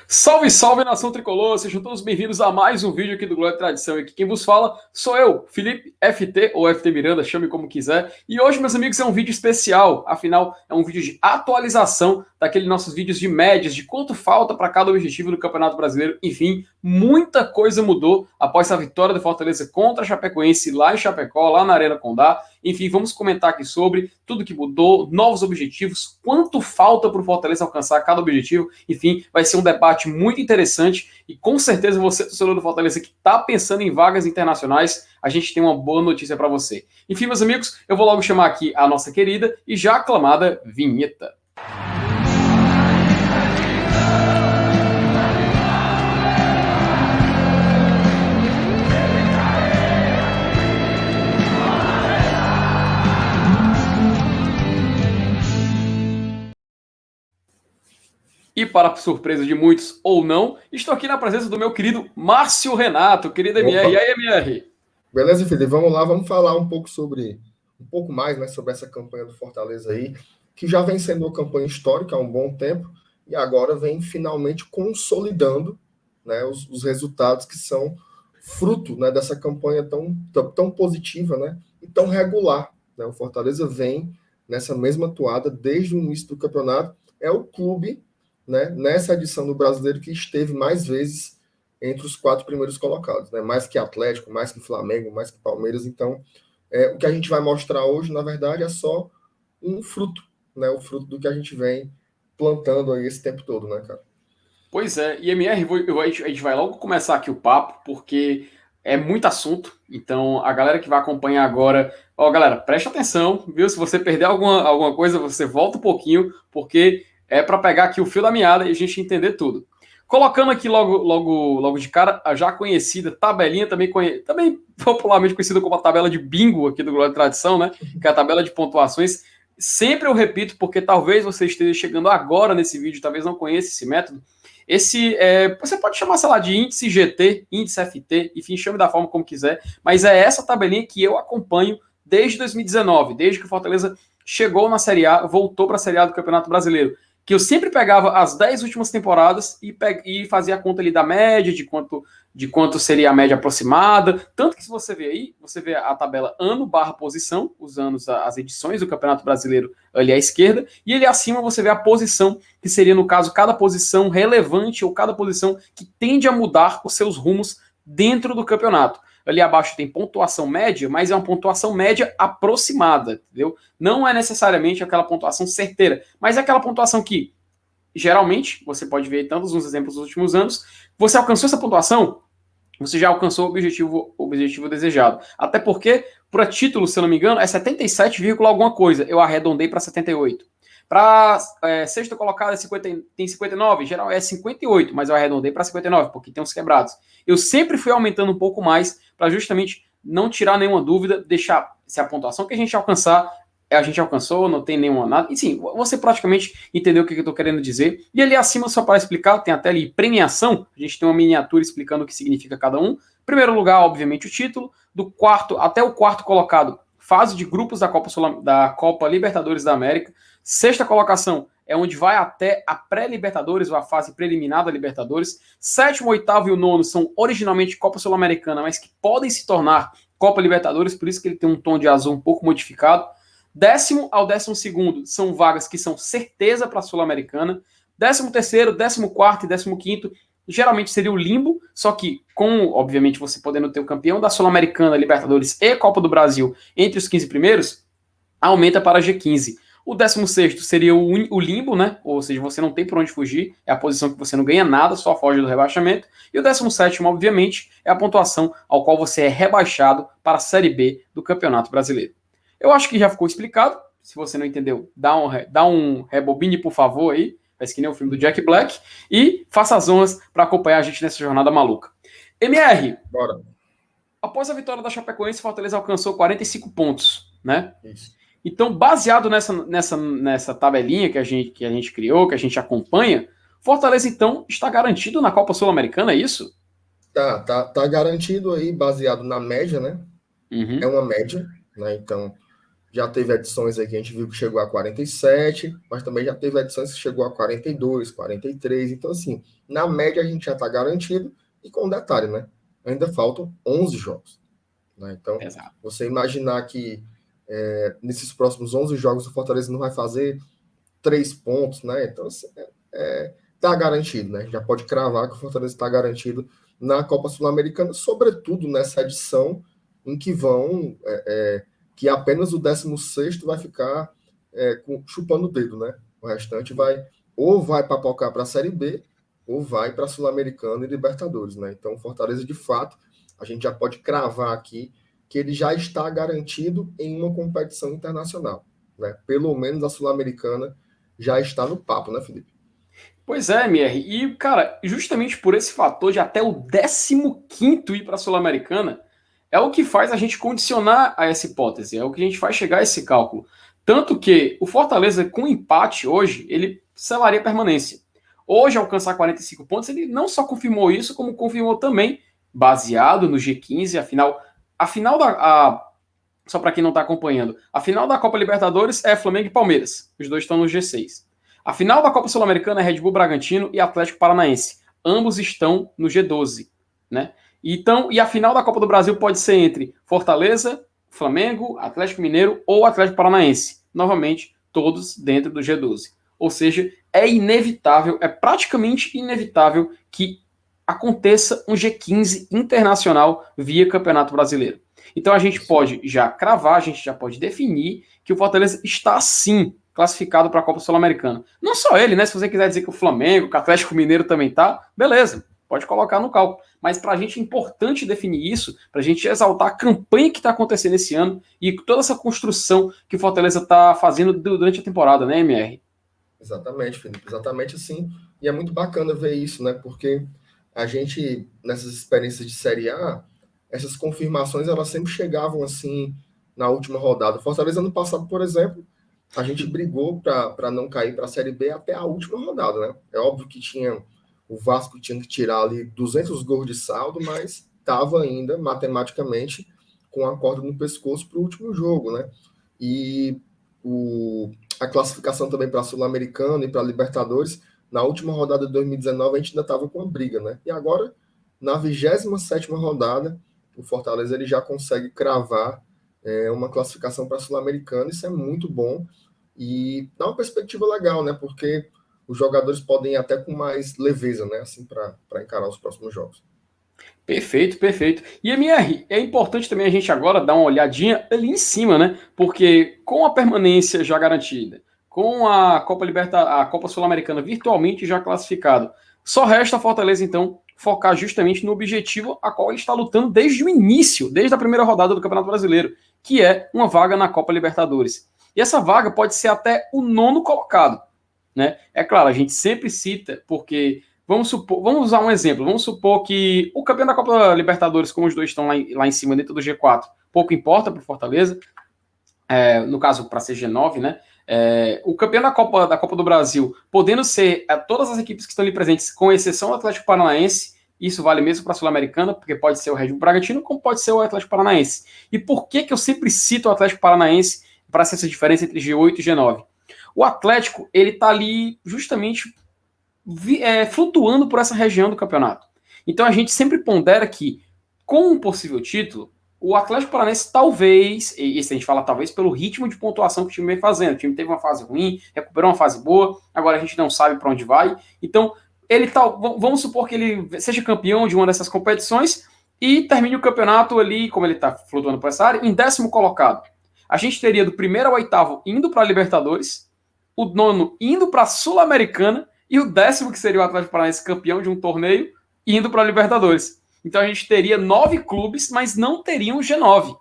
Salve, salve, nação tricolor! Sejam todos bem-vindos a mais um vídeo aqui do Glória e Tradição. E aqui quem vos fala sou eu, Felipe FT ou FT Miranda, chame como quiser. E hoje, meus amigos, é um vídeo especial. Afinal, é um vídeo de atualização daqueles nossos vídeos de médias, de quanto falta para cada objetivo do Campeonato Brasileiro. Enfim, muita coisa mudou após a vitória do Fortaleza contra a Chapecoense lá em Chapecó, lá na Arena Condá. Enfim, vamos comentar aqui sobre tudo que mudou, novos objetivos, quanto falta para o Fortaleza alcançar cada objetivo. Enfim, vai ser um debate muito interessante e com certeza você, torcedor do Fortaleza, que está pensando em vagas internacionais, a gente tem uma boa notícia para você. Enfim, meus amigos, eu vou logo chamar aqui a nossa querida e já aclamada vinheta. E para surpresa de muitos ou não, estou aqui na presença do meu querido Márcio Renato, querido MR. E aí, MR? Beleza, Felipe? Vamos lá, vamos falar um pouco mais, né, sobre essa campanha do Fortaleza aí, que já vem sendo uma campanha histórica há um bom tempo e agora vem finalmente consolidando, né, os resultados que são fruto, né, dessa campanha tão positiva, né, e tão regular, né? O Fortaleza vem nessa mesma toada desde o início do campeonato. É o clube, né, nessa edição do Brasileiro que esteve mais vezes entre os 4 primeiros colocados, né? Mais que Atlético, mais que Flamengo, mais que Palmeiras. Então, o que a gente vai mostrar hoje, na verdade, é só um fruto, né? O fruto do que a gente vem plantando aí esse tempo todo, né, cara? Pois é, e MR, a gente vai logo começar aqui o papo, porque é muito assunto. Então, a galera que vai acompanhar agora, ó, galera, preste atenção, viu? Se você perder alguma coisa, você volta um pouquinho, porque é para pegar aqui o fio da meada e a gente entender tudo. Colocando aqui logo de cara a já conhecida tabelinha, também popularmente conhecida como a tabela de bingo aqui do Glória e Tradição, né? Que é a tabela de pontuações. Sempre eu repito, porque talvez você esteja chegando agora nesse vídeo, talvez não conheça esse método. Você pode chamar, sei lá, de índice GT, índice FT, enfim, chame da forma como quiser, mas é essa tabelinha que eu acompanho desde 2019, desde que o Fortaleza chegou na Série A, voltou para a Série A do Campeonato Brasileiro, que eu sempre pegava as 10 últimas temporadas e fazia a conta ali da média, de quanto seria a média aproximada, tanto que se você vê aí, você vê a tabela ano/posição, os anos, as edições do Campeonato Brasileiro ali à esquerda, e ali acima você vê a posição, que seria, no caso, cada posição relevante ou cada posição que tende a mudar os seus rumos dentro do campeonato. Ali abaixo tem pontuação média, mas é uma pontuação média aproximada, entendeu? Não é necessariamente aquela pontuação certeira, mas é aquela pontuação que, geralmente, você pode ver tantos uns exemplos dos últimos anos, você alcançou essa pontuação, você já alcançou o objetivo desejado. Até porque, para título, se eu não me engano, é 77, alguma coisa. Eu arredondei para 78. Para sexta colocada tem 59, geral é 58, mas eu arredondei para 59, porque tem uns quebrados. Eu sempre fui aumentando um pouco mais para justamente não tirar nenhuma dúvida, deixar se a pontuação que a gente alcançar, a gente alcançou, não tem nenhuma nada. E sim, você praticamente entendeu o que eu estou querendo dizer. E ali acima, só para explicar, tem até ali premiação, a gente tem uma miniatura explicando o que significa cada um. Primeiro lugar, obviamente, o título. Do quarto até o quarto colocado, fase de grupos da Copa Libertadores da América. Sexta colocação é onde vai até a pré-Libertadores, ou a fase preliminar da Libertadores. Sétimo, oitavo e o nono são originalmente Copa Sul-Americana, mas que podem se tornar Copa Libertadores, por isso que ele tem um tom de azul um pouco modificado. 10º ao 12º são vagas que são certeza para a Sul-Americana. 13º, 14º e 15º geralmente seria o limbo, só que com, obviamente, você podendo ter o campeão da Sul-Americana, Libertadores e Copa do Brasil entre os 15 primeiros, aumenta para G15. O 16º seria o limbo, né? Ou seja, você não tem por onde fugir, é a posição que você não ganha nada, só foge do rebaixamento. E o 17º, obviamente, é a pontuação ao qual você é rebaixado para a Série B do Campeonato Brasileiro. Eu acho que já ficou explicado. Se você não entendeu, dá um rebobine, por favor, aí. Faz que nem o filme do Jack Black. E faça as honras para acompanhar a gente nessa jornada maluca. MR, Bora. Após a vitória da Chapecoense, Fortaleza alcançou 45 pontos, né? Isso. Então, baseado nessa tabelinha que a gente criou, que a gente acompanha, Fortaleza, então, está garantido na Copa Sul-Americana, é isso? Tá garantido aí, baseado na média, né? É Uhum. uma média, né? Então, Já teve edições aí que a gente viu que chegou a 47, mas também já teve edições que chegou a 42, 43. Então, assim, na média a gente já está garantido. E com um detalhe, né? Ainda faltam 11 jogos. Né? Então, Exato. você imaginar que nesses próximos 11 jogos o Fortaleza não vai fazer 3 pontos, né? Então, assim, tá garantido, né? Já pode cravar que o Fortaleza está garantido na Copa Sul-Americana, sobretudo nessa edição em que que apenas o 16º vai ficar chupando o dedo, né? O restante vai papocar para a Série B ou vai para a Sul-Americana e Libertadores, né? Então, o Fortaleza, de fato, a gente já pode cravar aqui que ele já está garantido em uma competição internacional, né? Pelo menos a Sul-Americana já está no papo, né, Felipe? Pois é, MR. E, cara, justamente por esse fator de até o 15º ir para a Sul-Americana, é o que faz a gente condicionar a essa hipótese, é o que a gente faz chegar a esse cálculo. Tanto que o Fortaleza, com empate hoje, ele selaria a permanência. Hoje, alcançar 45 pontos, ele não só confirmou isso, como confirmou também, baseado no G15, a final só para quem não está acompanhando, a final da Copa Libertadores é Flamengo e Palmeiras. Os dois estão no G6. A final da Copa Sul-Americana é Red Bull Bragantino e Atlético Paranaense. Ambos estão no G12, né? Então, e a final da Copa do Brasil pode ser entre Fortaleza, Flamengo, Atlético Mineiro ou Atlético Paranaense. Novamente, todos dentro do G12. Ou seja, é inevitável, é praticamente inevitável que aconteça um G15 internacional via Campeonato Brasileiro. Então a gente pode já cravar, a gente já pode definir que o Fortaleza está sim classificado para a Copa Sul-Americana. Não só ele, né? Se você quiser dizer que o Flamengo, que o Atlético Mineiro também tá, beleza, pode colocar no cálculo. Mas para a gente é importante definir isso, para a gente exaltar a campanha que está acontecendo esse ano e toda essa construção que o Fortaleza está fazendo durante a temporada, né, MR? Exatamente, Felipe, exatamente assim. E é muito bacana ver isso, né? Porque a gente, nessas experiências de Série A, essas confirmações elas sempre chegavam assim na última rodada. Fortaleza ano passado, por exemplo, a gente brigou para não cair para a Série B até a última rodada, né? É óbvio que o Vasco tinha que tirar ali 200 gols de saldo, mas estava ainda matematicamente com a corda no pescoço para o último jogo, né? E a classificação também para a Sul-Americana e para a Libertadores, na última rodada de 2019 a gente ainda estava com a briga, né? E agora, na 27ª rodada, o Fortaleza ele já consegue cravar uma classificação para a Sul-Americana, isso é muito bom e dá uma perspectiva legal, né? Porque os jogadores podem ir até com mais leveza, né? Assim, para encarar os próximos jogos. Perfeito, perfeito. E MR, é importante também a gente agora dar uma olhadinha ali em cima, né? Porque com a permanência já garantida, com a Copa Sul-Americana virtualmente já classificado, só resta a Fortaleza então focar justamente no objetivo a qual ele está lutando desde o início, desde a primeira rodada do Campeonato Brasileiro, que é uma vaga na Copa Libertadores. E essa vaga pode ser até o nono colocado, né? É claro, a gente sempre cita porque vamos usar um exemplo. Vamos supor que o campeão da Copa Libertadores, como os dois estão lá em cima, dentro do G4, pouco importa para o Fortaleza, no caso, para ser G9, né? O campeão da Copa do Brasil, podendo ser todas as equipes que estão ali presentes, com exceção do Atlético Paranaense, isso vale mesmo para a Sul-Americana, porque pode ser o Red Bull Bragantino, como pode ser o Atlético Paranaense. E por que eu sempre cito o Atlético Paranaense para essa diferença entre G8 e G9? O Atlético, ele está ali justamente flutuando por essa região do campeonato. Então a gente sempre pondera que, com um possível título, o Atlético Paranaense talvez, e isso a gente fala talvez pelo ritmo de pontuação que o time vem fazendo. O time teve uma fase ruim, recuperou uma fase boa, agora a gente não sabe para onde vai. Então, vamos supor que ele seja campeão de uma dessas competições e termine o campeonato ali, como ele está flutuando por essa área, em 10º colocado. A gente teria do primeiro ao oitavo indo para a Libertadores, o nono indo para a Sul-Americana e o 10º, que seria o Atlético Paranaense campeão de um torneio, indo para a Libertadores. Então a gente teria 9 clubes, mas não teria um G9.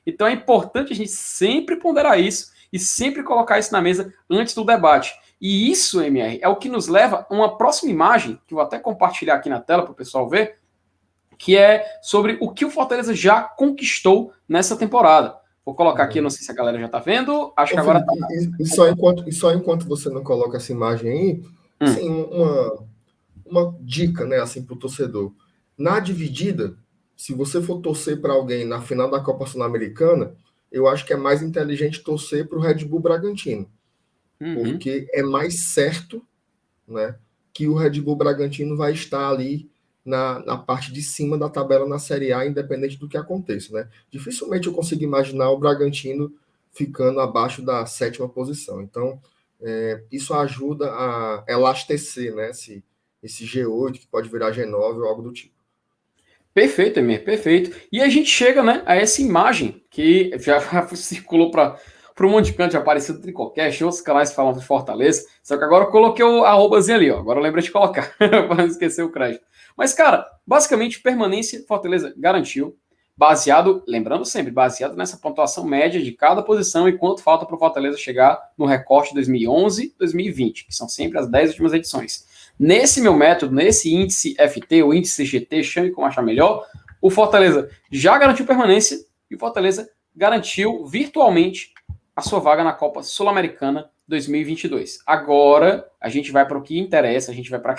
Então é importante a gente sempre ponderar isso e sempre colocar isso na mesa antes do debate. E isso, MR, é o que nos leva a uma próxima imagem, que eu vou até compartilhar aqui na tela para o pessoal ver, que é sobre o que o Fortaleza já conquistou nessa temporada. Vou colocar aqui, não sei se a galera já está vendo, acho que agora tá. E só enquanto você não coloca essa imagem aí, assim, uma dica, né, assim, para o torcedor. Na dividida, se você for torcer para alguém na final da Copa Sul-Americana, eu acho que é mais inteligente torcer para o Red Bull Bragantino, porque é mais certo, né, que o Red Bull Bragantino vai estar ali na parte de cima da tabela na Série A, independente do que aconteça, né? Dificilmente eu consigo imaginar o Bragantino ficando abaixo da sétima posição. Então, isso ajuda a elastecer, né, esse G8, que pode virar G9 ou algo do tipo. Perfeito, Emir, perfeito. E a gente chega, né, a essa imagem que já circulou para um monte de canto, já apareceu no Tricocast, outros canais falam de Fortaleza, só que agora eu coloquei o arrobazinho ali, ó. Agora eu lembrei de colocar, para não esquecer o crédito. Mas, cara, basicamente, permanência, Fortaleza garantiu, baseado, lembrando sempre, baseado nessa pontuação média de cada posição e quanto falta para o Fortaleza chegar no recorte 2011 2020, que são sempre as 10 últimas edições. Nesse meu método, nesse índice FT, o índice GT, chame como achar melhor, o Fortaleza já garantiu permanência e o Fortaleza garantiu virtualmente a sua vaga na Copa Sul-Americana 2022. Agora a gente vai para o que interessa, a gente vai para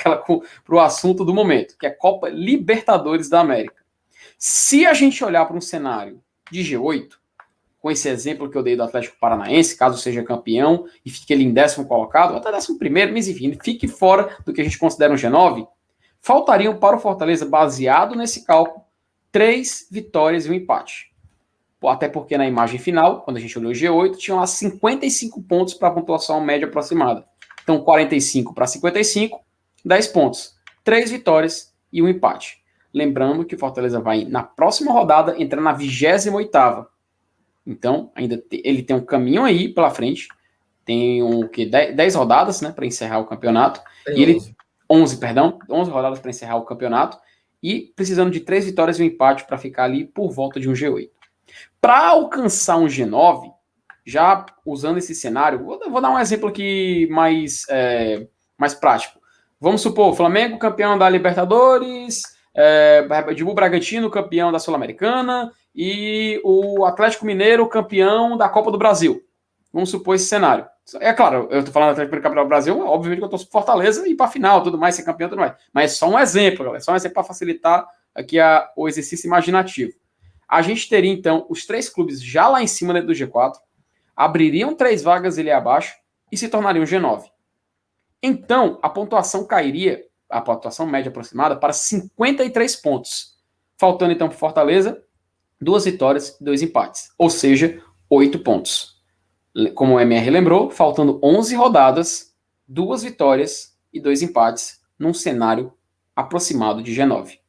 o assunto do momento, que é a Copa Libertadores da América. Se a gente olhar para um cenário de G8, com esse exemplo que eu dei do Atlético Paranaense, caso seja campeão e fique ele em 10º colocado, ou até 11º, mas enfim, fique fora do que a gente considera um G9, faltariam para o Fortaleza, baseado nesse cálculo, 3 vitórias e um empate. Até porque na imagem final, quando a gente olhou o G8, tinham lá 55 pontos para a pontuação média aproximada. Então, 45 para 55, 10 pontos. 3 vitórias e um empate. Lembrando que o Fortaleza vai, na próxima rodada, entrar na 28ª. Então, ainda ele tem um caminho aí pela frente. Tem 10 rodadas, né, para encerrar o campeonato. Tem E ele 11. 11, perdão, 11 rodadas para encerrar o campeonato e precisando de 3 vitórias e um empate para ficar ali por volta de um G8. Para alcançar um G9, já usando esse cenário, vou dar um exemplo aqui mais prático. Vamos supor, Flamengo campeão da Libertadores, Red Bull Bragantino campeão da Sul-Americana e o Atlético Mineiro campeão da Copa do Brasil. Vamos supor esse cenário. É claro, eu tô falando Atlético Mineiro campeão do Brasil, obviamente que eu tô com Fortaleza e para final, tudo mais, ser campeão, tudo mais. Mas é só um exemplo, galera. Só um exemplo para facilitar aqui o exercício imaginativo. A gente teria, então, os 3 clubes já lá em cima, dentro do G4, abririam 3 vagas ali abaixo e se tornariam G9. Então, a pontuação cairia, a pontuação média aproximada, para 53 pontos. Faltando, então, para Fortaleza, 2 vitórias e 2 empates. Ou seja, 8 pontos. Como o MR lembrou, faltando 11 rodadas, 2 vitórias e 2 empates, num cenário aproximado de G9.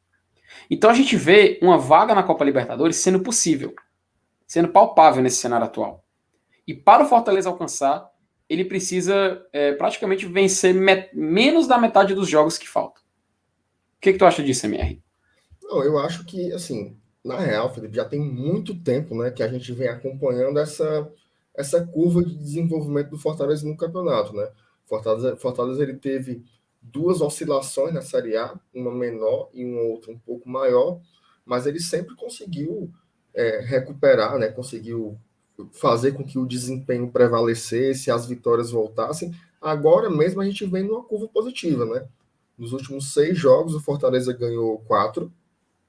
Então a gente vê uma vaga na Copa Libertadores sendo possível, sendo palpável nesse cenário atual. E para o Fortaleza alcançar, ele precisa praticamente vencer menos da metade dos jogos que faltam. O que tu acha disso, MR? Não, eu acho que, assim, na real, Felipe, já tem muito tempo, né, que a gente vem acompanhando essa curva de desenvolvimento do Fortaleza no campeonato, né? Fortaleza ele teve 2 oscilações na Série A, uma menor e uma outra um pouco maior, mas ele sempre conseguiu recuperar, né? Conseguiu fazer com que o desempenho prevalecesse, as vitórias voltassem. Agora mesmo a gente vem numa curva positiva, né? Nos últimos 6 jogos, o Fortaleza ganhou 4,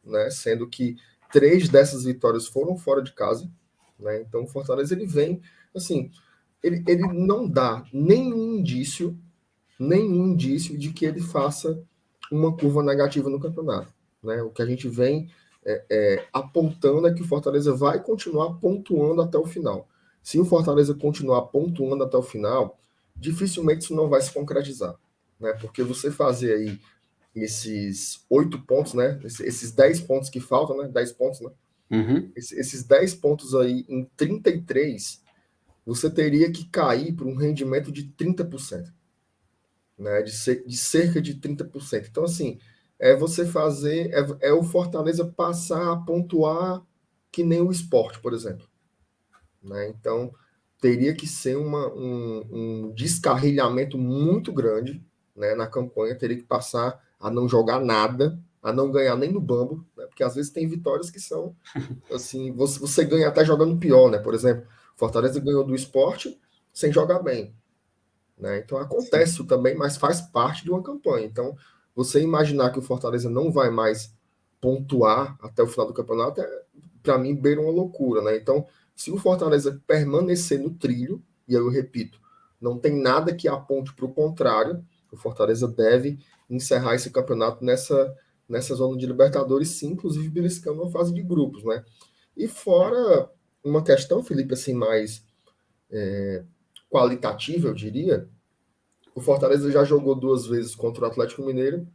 né? Sendo que 3 dessas vitórias foram fora de casa, né? Então o Fortaleza ele vem, assim, ele não dá nenhum indício de que ele faça uma curva negativa no campeonato, né? O que a gente vem apontando é que o Fortaleza vai continuar pontuando até o final. Se o Fortaleza continuar pontuando até o final, dificilmente isso não vai se concretizar, né? Porque você fazer aí esses 8 pontos, né? Esses 10 pontos que faltam, né? 10 pontos, né? Uhum. Esses 10 pontos aí em 33, você teria que cair para um rendimento de 30%, né? De cerca de 30%. Então, assim, você fazer, o Fortaleza passar a pontuar que nem o Sport, por exemplo, né? Então, teria que ser um descarrilhamento muito grande, né, na campanha, teria que passar a não jogar nada, a não ganhar nem no bambo, né, porque às vezes tem vitórias que são, assim, você ganha até jogando pior, né? Por exemplo, Fortaleza ganhou do Sport sem jogar bem, né? Então acontece isso também, mas faz parte de uma campanha. Então, você imaginar que o Fortaleza não vai mais pontuar até o final do campeonato, para mim, beira uma loucura, né? Então, Se o Fortaleza permanecer no trilho, e eu repito, não tem nada que aponte para o contrário, o Fortaleza deve encerrar esse campeonato nessa zona de Libertadores, sim, inclusive beliscando uma fase de grupos, né? E fora uma questão, Felipe, assim, mais qualitativa, eu diria, o Fortaleza já jogou 2 vezes contra o Atlético Mineiro,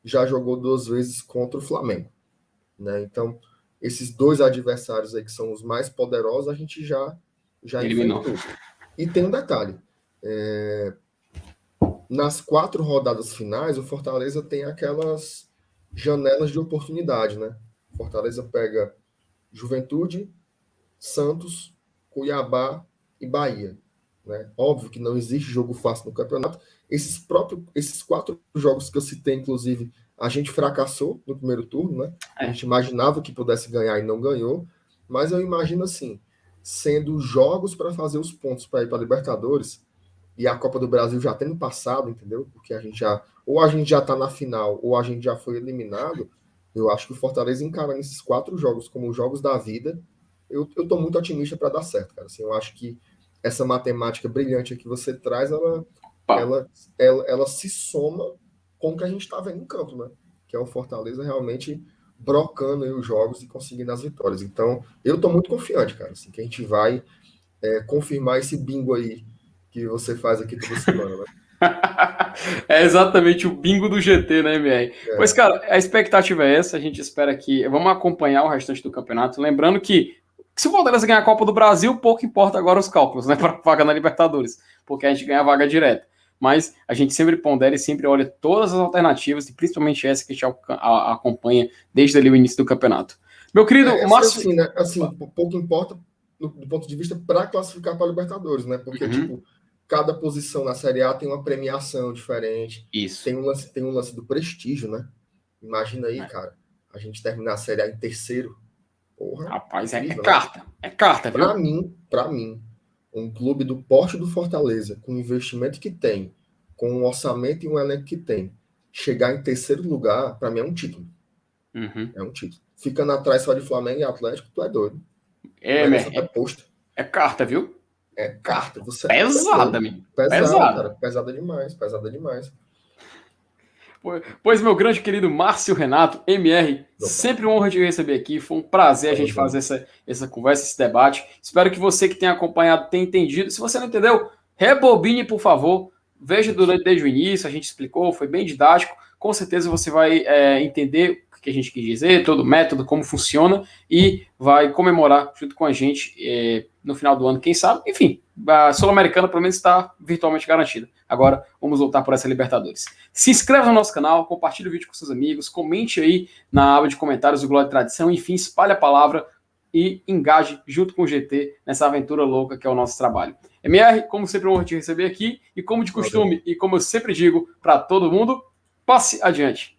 já jogou 2 vezes contra o Flamengo, né? Então, esses 2 adversários aí que são os mais poderosos, a gente já Eliminou. enfrentou. E tem um detalhe, nas 4 rodadas finais, o Fortaleza tem aquelas janelas de oportunidade, né? O Fortaleza pega Juventude, Santos, Cuiabá e Bahia, né? Óbvio que não existe jogo fácil no campeonato. Esses 4 jogos que eu citei, inclusive, a gente fracassou no primeiro turno, né? A gente imaginava que pudesse ganhar e não ganhou, mas eu imagino assim, sendo jogos para fazer os pontos para ir para a Libertadores e a Copa do Brasil já tendo passado, entendeu? Porque a gente já está na final ou a gente já foi eliminado. Eu acho que o Fortaleza encarando esses 4 jogos como jogos da vida, eu tô muito otimista para dar certo, cara. Assim, eu acho que essa matemática brilhante que você traz, ela se soma com o que a gente está vendo em campo, né? Que é o Fortaleza realmente brocando aí os jogos e conseguindo as vitórias. Então, eu tô muito confiante, cara, assim, que a gente vai confirmar esse bingo aí que você faz aqui toda semana, né? É exatamente o bingo do GT, né, MR? Pois, É, cara, a expectativa é essa. A gente espera que. Vamos acompanhar o restante do campeonato. Lembrando que, se o Fortaleza ganhar a Copa do Brasil, pouco importa agora os cálculos, né, para vaga na Libertadores, porque a gente ganha a vaga direta. Mas a gente sempre pondera e sempre olha todas as alternativas, e principalmente essa que a gente acompanha desde ali o início do campeonato. Meu querido Márcio. assim, né? Assim, pouco importa do ponto de vista para classificar para a Libertadores, né? Porque, tipo, cada posição na Série A tem uma premiação diferente. Isso. Tem um lance do prestígio, né? Imagina aí, cara, a gente terminar a Série A em terceiro. Porra, Rapaz, é incrível, né? carta. É carta, viu? Para mim, um clube do porte do Fortaleza, com o investimento que tem, com o orçamento e um elenco que tem, chegar em terceiro lugar, para mim é um título. É um título. Ficando atrás só de Flamengo e Atlético, tu é doido. É, Merece até posto. é carta, viu? É carta. Você Pesada, é meu. pesada, Pesada. cara. Pesada demais, pesada demais. Pois, meu grande querido Márcio Renato, MR, Opa, sempre uma honra te receber aqui. Foi um prazer a tamo gente fazer junto. essa conversa, esse debate. Espero que você que tenha acompanhado tenha entendido. Se você não entendeu, rebobine, por favor. Veja desde o início, a gente explicou, foi bem didático. Com certeza você vai entender o que a gente quis dizer, todo o método, como funciona, e vai comemorar junto com a gente no final do ano, quem sabe. Enfim, a Sul-Americana pelo menos está virtualmente garantida. Agora vamos lutar por essa Libertadores. Se inscreva no nosso canal, compartilhe o vídeo com seus amigos, comente aí na aba de comentários do Glória e Tradição, enfim, espalhe a palavra e engaje junto com o GT nessa aventura louca que é o nosso trabalho. MR, como sempre, é uma honra te receber aqui, e como de costume, e como eu sempre digo para todo mundo, passe adiante.